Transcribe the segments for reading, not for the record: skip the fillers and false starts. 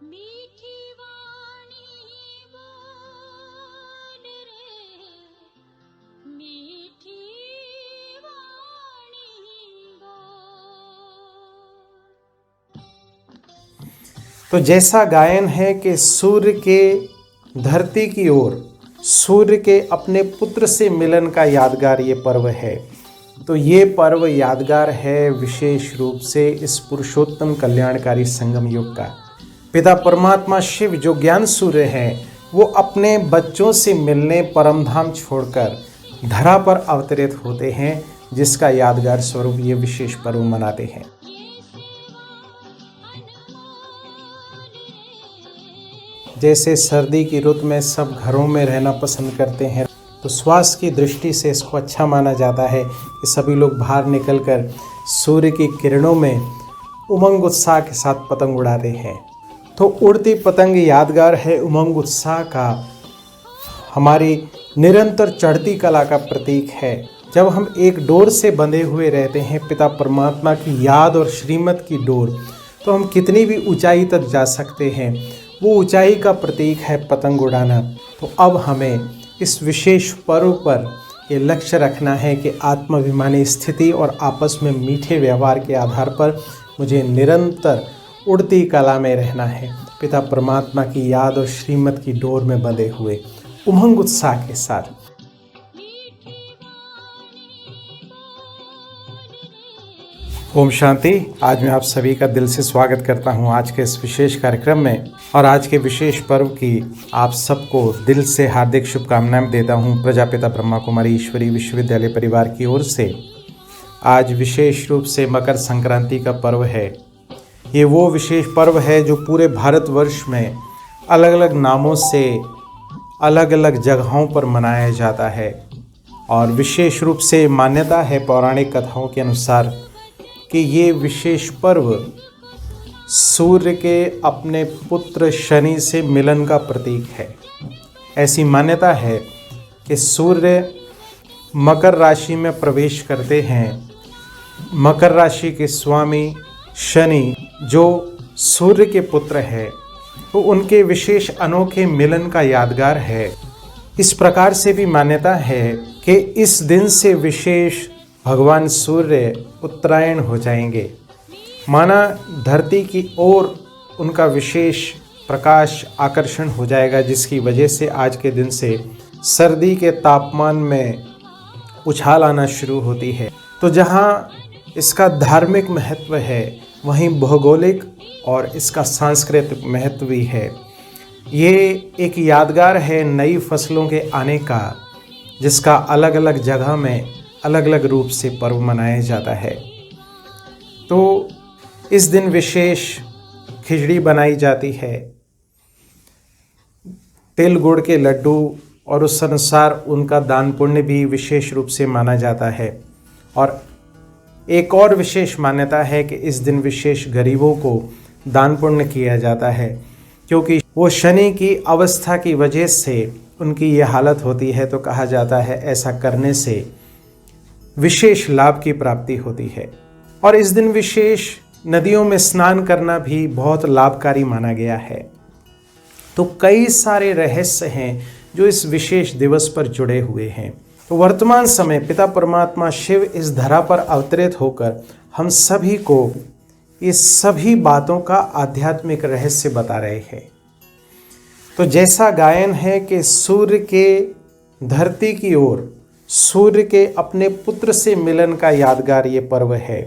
मीठी वाणी बोल रे, मीठी वाणी बोल। तो जैसा गायन है कि सूर्य के धरती की ओर, सूर्य के अपने पुत्र से मिलन का यादगार ये पर्व है। तो ये पर्व यादगार है विशेष रूप से इस पुरुषोत्तम कल्याणकारी संगम युग का। पिता परमात्मा शिव जो ज्ञान सूर्य हैं, वो अपने बच्चों से मिलने परमधाम छोड़कर धरा पर अवतरित होते हैं, जिसका यादगार स्वरूप ये विशेष पर्व मनाते हैं। जैसे सर्दी की रुत में सब घरों में रहना पसंद करते हैं, तो स्वास्थ्य की दृष्टि से इसको अच्छा माना जाता है कि सभी लोग बाहर निकलकर सूर्य की किरणों में उमंग उत्साह के साथ पतंग उड़ाते हैं। तो उड़ती पतंग यादगार है उमंग उत्साह का, हमारी निरंतर चढ़ती कला का प्रतीक है। जब हम एक डोर से बंधे हुए रहते हैं, पिता परमात्मा की याद और श्रीमत की डोर, तो हम कितनी भी ऊंचाई तक जा सकते हैं। वो ऊंचाई का प्रतीक है पतंग उड़ाना। तो अब हमें इस विशेष पर्व पर ये लक्ष्य रखना है कि आत्माभिमानी स्थिति और आपस में मीठे व्यवहार के आधार पर मुझे निरंतर उड़ती कला में रहना है, पिता परमात्मा की याद और श्रीमत की डोर में बंधे हुए उमंग उत्साह के साथ। ओम शांति। आज मैं आप सभी का दिल से स्वागत करता हूं आज के इस विशेष कार्यक्रम में, और आज के विशेष पर्व की आप सबको दिल से हार्दिक शुभकामनाएं देता हूं प्रजापिता ब्रह्मा कुमारी ईश्वरी विश्वविद्यालय परिवार की ओर से। आज विशेष रूप से मकर संक्रांति का पर्व है। ये वो विशेष पर्व है जो पूरे भारतवर्ष में अलग अलग नामों से अलग अलग जगहों पर मनाया जाता है, और विशेष रूप से मान्यता है पौराणिक कथाओं के अनुसार कि ये विशेष पर्व सूर्य के अपने पुत्र शनि से मिलन का प्रतीक है। ऐसी मान्यता है कि सूर्य मकर राशि में प्रवेश करते हैं। मकर राशि के स्वामी शनि जो सूर्य के पुत्र है, तो उनके विशेष अनोखे मिलन का यादगार है। इस प्रकार से भी मान्यता है कि इस दिन से विशेष भगवान सूर्य उत्तरायण हो जाएंगे। माना धरती की ओर उनका विशेष प्रकाश आकर्षण हो जाएगा, जिसकी वजह से आज के दिन से सर्दी के तापमान में उछाल आना शुरू होती है। तो जहाँ इसका धार्मिक महत्व है, वहीं भौगोलिक और इसका सांस्कृतिक महत्व भी है। ये एक यादगार है नई फसलों के आने का, जिसका अलग अलग जगह में अलग अलग रूप से पर्व मनाया जाता है। तो इस दिन विशेष खिचड़ी बनाई जाती है, तिल गुड़ के लड्डू, और उस अनुसार उनका दान पुण्य भी विशेष रूप से माना जाता है। और एक और विशेष मान्यता है कि इस दिन विशेष गरीबों को दान पुण्य किया जाता है, क्योंकि वो शनि की अवस्था की वजह से उनकी ये हालत होती है। तो कहा जाता है ऐसा करने से विशेष लाभ की प्राप्ति होती है। और इस दिन विशेष नदियों में स्नान करना भी बहुत लाभकारी माना गया है। तो कई सारे रहस्य हैं जो इस विशेष दिवस पर जुड़े हुए हैं। तो वर्तमान समय पिता परमात्मा शिव इस धरा पर अवतरित होकर हम सभी को इस सभी बातों का आध्यात्मिक रहस्य बता रहे हैं। तो जैसा गायन है कि सूर्य के धरती की ओर, सूर्य के अपने पुत्र से मिलन का यादगार ये पर्व है।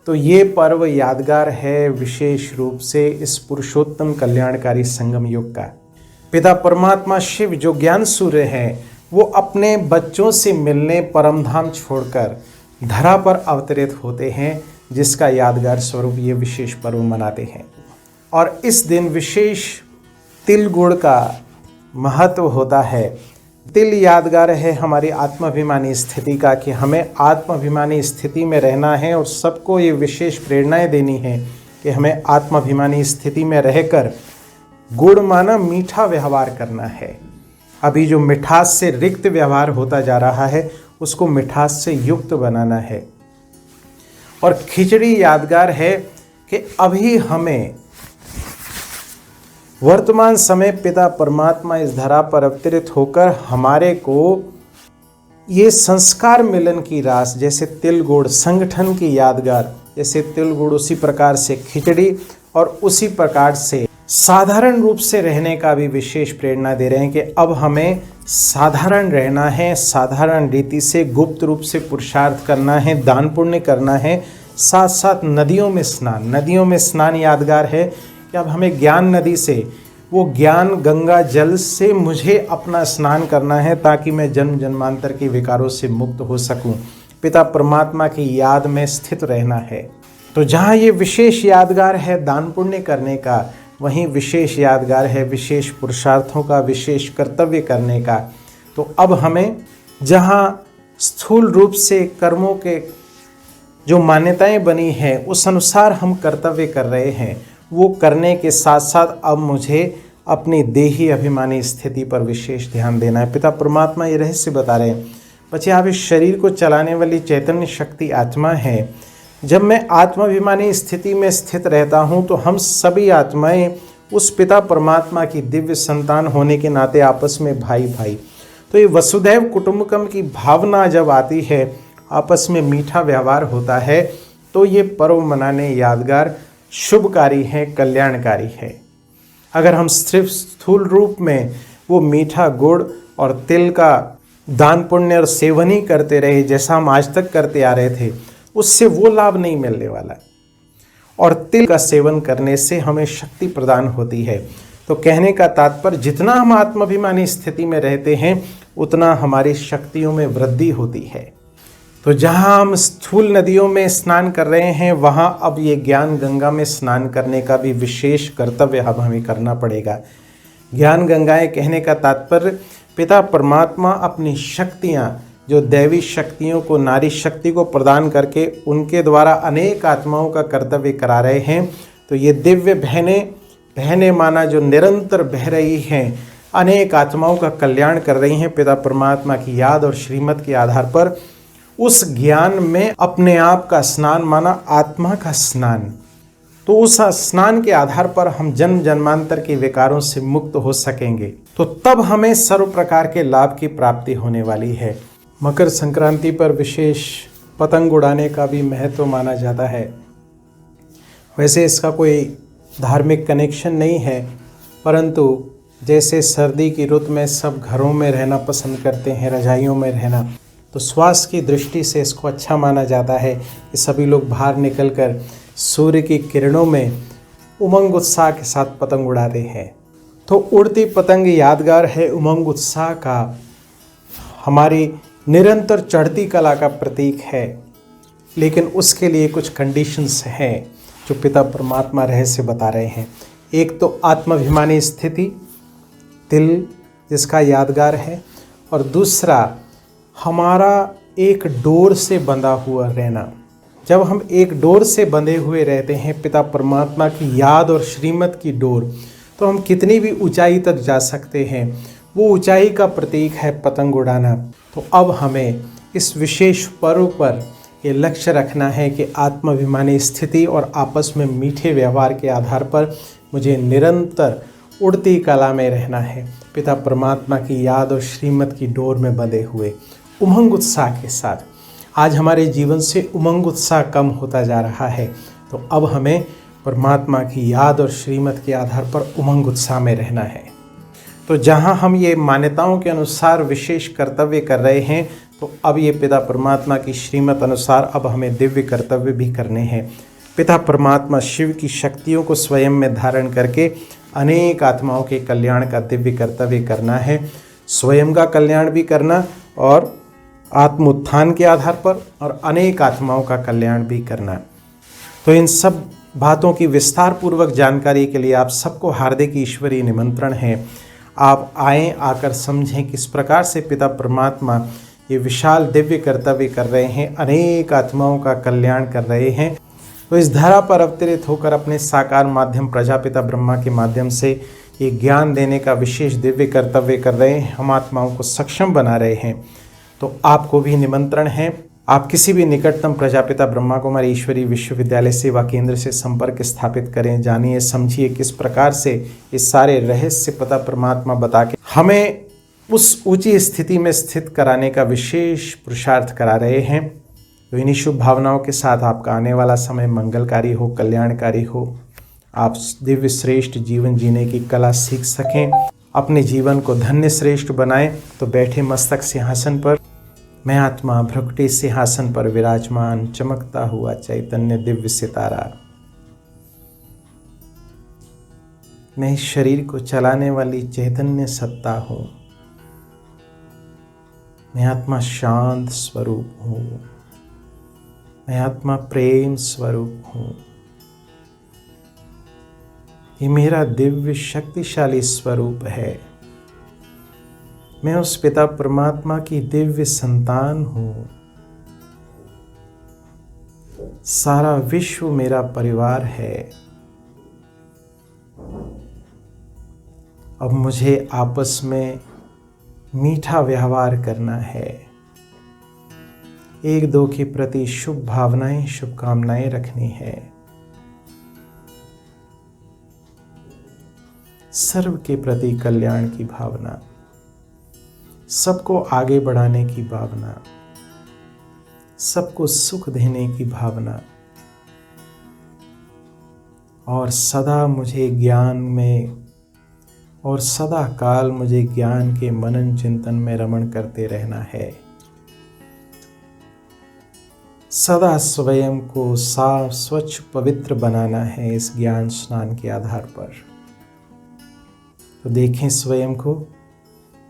तो ये पर्व यादगार है विशेष रूप से इस पुरुषोत्तम कल्याणकारी संगम युग का। पिता परमात्मा शिव जो ज्ञान सूर्य हैं, वो अपने बच्चों से मिलने परमधाम छोड़कर धरा पर अवतरित होते हैं, जिसका यादगार स्वरूप ये विशेष पर्व मनाते हैं। और इस दिन विशेष तिल गुड़ का महत्व होता है। तिल यादगार है हमारी आत्माभिमानी स्थिति का, कि हमें आत्माभिमानी स्थिति में रहना है, और सबको ये विशेष प्रेरणाएं देनी है कि हमें आत्माभिमानी स्थिति में रहकर गुड़ माना मीठा व्यवहार करना है। अभी जो मिठास से रिक्त व्यवहार होता जा रहा है, उसको मिठास से युक्त बनाना है। और खिचड़ी यादगार है कि अभी हमें वर्तमान समय पिता परमात्मा इस धरा पर अवतरित होकर हमारे को ये संस्कार मिलन की रास, जैसे तिल गुड़ संगठन की यादगार, जैसे तिल गुड़ उसी प्रकार से खिचड़ी और उसी प्रकार से साधारण रूप से रहने का भी विशेष प्रेरणा दे रहे हैं कि अब हमें साधारण रहना है, साधारण रीति से गुप्त रूप से पुरुषार्थ करना है, दान पुण्य करना है, साथ साथ नदियों में स्नान यादगार है कि अब हमें ज्ञान नदी से, वो ज्ञान गंगा जल से मुझे अपना स्नान करना है ताकि मैं जन्म जन्मांतर के विकारों से मुक्त हो सकूं। पिता परमात्मा की याद में स्थित रहना है। तो जहाँ ये विशेष यादगार है दान पुण्य करने का, वहीं विशेष यादगार है विशेष पुरुषार्थों का, विशेष कर्तव्य करने का। तो अब हमें जहाँ स्थूल रूप से कर्मों के जो मान्यताएं बनी हैं उस अनुसार हम कर्तव्य कर रहे हैं, वो करने के साथ साथ अब मुझे अपनी देही अभिमानी स्थिति पर विशेष ध्यान देना है। पिता परमात्मा ये रहस्य बता रहे हैं, बच्चे आप इस शरीर को चलाने वाली चैतन्य शक्ति आत्मा है। जब मैं आत्माभिमानी स्थिति में स्थित रहता हूँ तो हम सभी आत्माएं उस पिता परमात्मा की दिव्य संतान होने के नाते आपस में भाई भाई, तो ये वसुधैव कुटुंबकम की भावना जब आती है, आपस में मीठा व्यवहार होता है, तो ये पर्व मनाने यादगार, शुभकारी है, कल्याणकारी है। अगर हम सिर्फ स्थूल रूप में वो मीठा गुड़ और तिल का दान पुण्य और सेवन ही करते रहे जैसा हम आज तक करते आ रहे थे, उससे वो लाभ नहीं मिलने वाला। और तिल का सेवन करने से हमें शक्ति प्रदान होती है। तो कहने का तात्पर्य जितना हम आत्माभिमानी स्थिति में रहते हैं उतना हमारी शक्तियों में वृद्धि होती है। तो जहाँ हम स्थूल नदियों में स्नान कर रहे हैं वहाँ अब ये ज्ञान गंगा में स्नान करने का भी विशेष कर्तव्य अब हमें करना पड़ेगा। ज्ञान गंगाएं कहने का तात्पर्य पिता परमात्मा अपनी शक्तियाँ, जो दैवी शक्तियों को, नारी शक्ति को प्रदान करके उनके द्वारा अनेक आत्माओं का कर्तव्य करा रहे हैं। तो ये दिव्य बहनें माना जो निरंतर बह रही हैं, अनेक आत्माओं का कल्याण कर रही हैं पिता परमात्मा की याद और श्रीमत के आधार पर। उस ज्ञान में अपने आप का स्नान माना आत्मा का स्नान, तो उस स्नान के आधार पर हम जन्म जन्मांतर के विकारों से मुक्त हो सकेंगे। तो तब हमें सर्व प्रकार के लाभ की प्राप्ति होने वाली है। मकर संक्रांति पर विशेष पतंग उड़ाने का भी महत्व माना जाता है। वैसे इसका कोई धार्मिक कनेक्शन नहीं है, परंतु जैसे सर्दी की रुत में सब घरों में रहना पसंद करते हैं, रजाइयों में रहना, तो स्वास्थ्य की दृष्टि से इसको अच्छा माना जाता है कि सभी लोग बाहर निकलकर सूर्य की किरणों में उमंग उत्साह के साथ पतंग उड़ाते हैं। तो उड़ती पतंग यादगार है, उमंग उत्साह का, हमारी निरंतर चढ़ती कला का प्रतीक है। लेकिन उसके लिए कुछ कंडीशंस हैं जो पिता परमात्मा रहस्य बता रहे हैं। एक तो आत्माभिमानी स्थिति, तिल जिसका यादगार है, और दूसरा हमारा एक डोर से बंधा हुआ रहना। जब हम एक डोर से बंधे हुए रहते हैं, पिता परमात्मा की याद और श्रीमत की डोर, तो हम कितनी भी ऊंचाई तक जा सकते हैं। वो ऊंचाई का प्रतीक है पतंग उड़ाना। तो अब हमें इस विशेष पर्व पर ये लक्ष्य रखना है कि आत्माभिमानी स्थिति और आपस में मीठे व्यवहार के आधार पर मुझे निरंतर उड़ती कला में रहना है, पिता परमात्मा की याद और श्रीमत की डोर में बंधे हुए उमंग उत्साह के साथ। आज हमारे जीवन से उमंग उत्साह कम होता जा रहा है, तो अब हमें परमात्मा की याद और श्रीमत के आधार पर उमंग उत्साह में रहना है। तो जहाँ हम ये मान्यताओं के अनुसार विशेष कर्तव्य कर रहे हैं, तो अब ये पिता परमात्मा की श्रीमत अनुसार अब हमें दिव्य कर्तव्य भी करने हैं। पिता परमात्मा शिव की शक्तियों को स्वयं में धारण करके अनेक आत्माओं के कल्याण का दिव्य कर्तव्य करना है, स्वयं का कल्याण भी करना और आत्मोत्थान के आधार पर और अनेक आत्माओं का कल्याण भी करना। तो इन सब बातों की विस्तार पूर्वक जानकारी के लिए आप सबको हार्दिक ईश्वरीय निमंत्रण है। आप आएँ, आकर समझें किस प्रकार से पिता परमात्मा ये विशाल दिव्य कर्तव्य कर रहे हैं, अनेक आत्माओं का कल्याण कर रहे हैं। तो इस धरा पर अवतरित होकर अपने साकार माध्यम प्रजापिता ब्रह्मा के माध्यम से ये ज्ञान देने का विशेष दिव्य कर्तव्य कर रहे हैं, हम आत्माओं को सक्षम बना रहे हैं। तो आपको भी निमंत्रण है, आप किसी भी निकटतम प्रजापिता ब्रह्मा कुमारी ईश्वरी विश्वविद्यालय सेवा केंद्र से संपर्क स्थापित करें। जानिए समझिए किस प्रकार से इस सारे रहस्य पता परमात्मा बता के हमें उस ऊंची स्थिति में स्थित कराने का विशेष पुरुषार्थ करा रहे हैं। तो इन्हीं शुभ भावनाओं के साथ आपका आने वाला समय मंगलकारी हो, कल्याणकारी हो, आप दिव्य श्रेष्ठ जीवन जीने की कला सीख सकें, अपने जीवन को धन्य श्रेष्ठ बनाएं। तो बैठे मस्तक सिंहासन पर, मैं आत्मा भ्रकुटी सिंहासन पर विराजमान चमकता हुआ चैतन्य दिव्य सितारा, मैं इस शरीर को चलाने वाली चैतन्य सत्ता हूँ। मैं आत्मा शांत स्वरूप हूँ, मैं आत्मा प्रेम स्वरूप हूँ। ये मेरा दिव्य शक्तिशाली स्वरूप है। मैं उस पिता परमात्मा की दिव्य संतान हूँ। सारा विश्व मेरा परिवार है। अब मुझे आपस में मीठा व्यवहार करना है। एक दो के प्रति शुभ भावनाएं, शुभकामनाएं रखनी है। सर्व के प्रति कल्याण की भावना, सबको आगे बढ़ाने की भावना, सबको सुख देने की भावना, और सदा मुझे ज्ञान में और सदा काल मुझे ज्ञान के मनन चिंतन में रमण करते रहना है। सदा स्वयं को साफ स्वच्छ पवित्र बनाना है इस ज्ञान स्नान के आधार पर। तो देखें स्वयं को,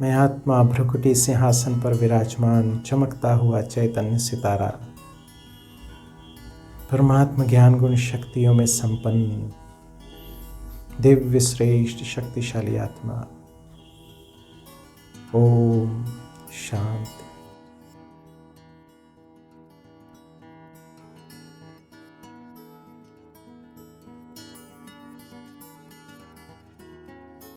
मैं आत्मा भ्रकुटी सिंहासन पर विराजमान चमकता हुआ चैतन्य सितारा, परमात्मा ज्ञान गुण शक्तियों में संपन्न दिव्य श्रेष्ठ शक्तिशाली आत्मा। ओम शांति।